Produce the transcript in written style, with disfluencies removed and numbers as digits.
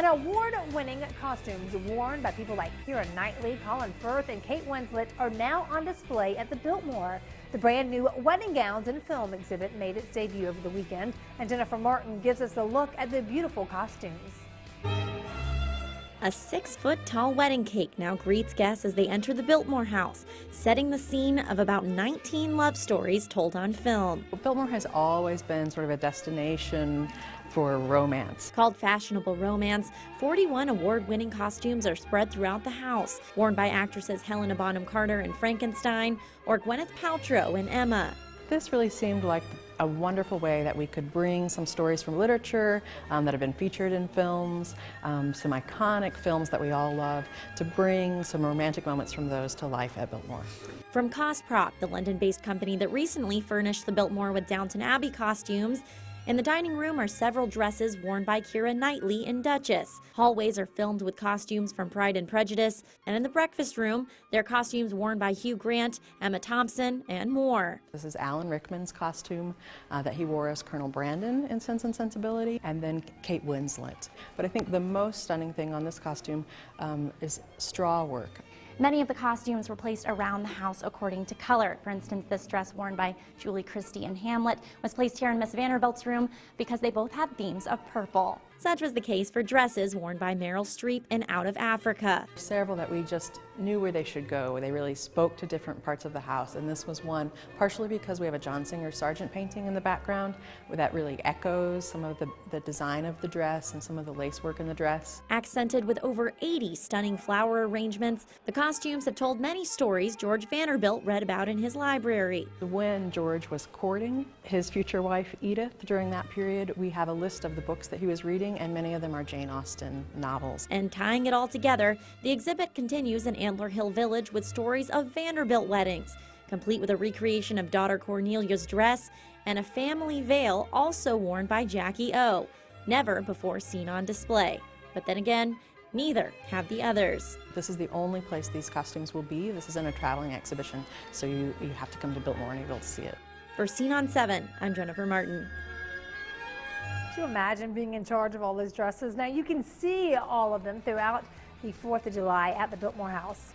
And award-winning costumes worn by people like Keira Knightley, Colin Firth, and Kate Winslet are now on display at the Biltmore. The brand new Wedding Gowns and Film exhibit made its debut over the weekend, and Jennifer Martin gives us a look at the beautiful costumes. A 6-foot-tall wedding cake now greets guests as they enter the Biltmore house, setting the scene of about 19 love stories told on film. Biltmore has always been sort of a destination for romance. Called Fashionable Romance, 41 award-winning costumes are spread throughout the house, worn by actresses Helena Bonham Carter in Frankenstein or Gwyneth Paltrow in Emma. This really seemed like a wonderful way that we could bring some stories from literature that have been featured in films, some iconic films that we all love, to bring some romantic moments from those to life at Biltmore. From Cosprop, the London-based company that recently furnished the Biltmore with Downton Abbey costumes, in the dining room are several dresses worn by Keira Knightley in Duchess. Hallways are filmed with costumes from Pride and Prejudice, and in the breakfast room, there are costumes worn by Hugh Grant, Emma Thompson, and more. This is Alan Rickman's costume that he wore as Colonel Brandon in Sense and Sensibility, and then Kate Winslet. But I think the most stunning thing on this costume is straw work. Many of the costumes were placed around the house according to color. For instance, this dress worn by Julie Christie in Hamlet was placed here in Miss Vanderbilt's room because they both had themes of purple. Such was the case for dresses worn by Meryl Streep in Out of Africa. Several that we just knew where they should go. They really spoke to different parts of the house, and this was one, partially because we have a John Singer Sargent painting in the background where that really echoes some of the design of the dress and some of the lacework in the dress. Accented with over 80 stunning flower arrangements, the costumes have told many stories George Vanderbilt read about in his library. When George was courting his future wife Edith during that period, we have a list of the books that he was reading, and many of them are Jane Austen novels. And tying it all together, the exhibit continues in Antler Hill Village with stories of Vanderbilt weddings, complete with a recreation of daughter Cornelia's dress and a family veil also worn by Jackie O, never before seen on display. But then again, neither have the others. This is the only place these costumes will be. This isn't a traveling exhibition, so you have to come to Biltmore and be able to see it. For Scene on 7, I'm Jennifer Martin. Could you imagine being in charge of all those dresses? Now you can see all of them throughout the 4th of July at the Biltmore House.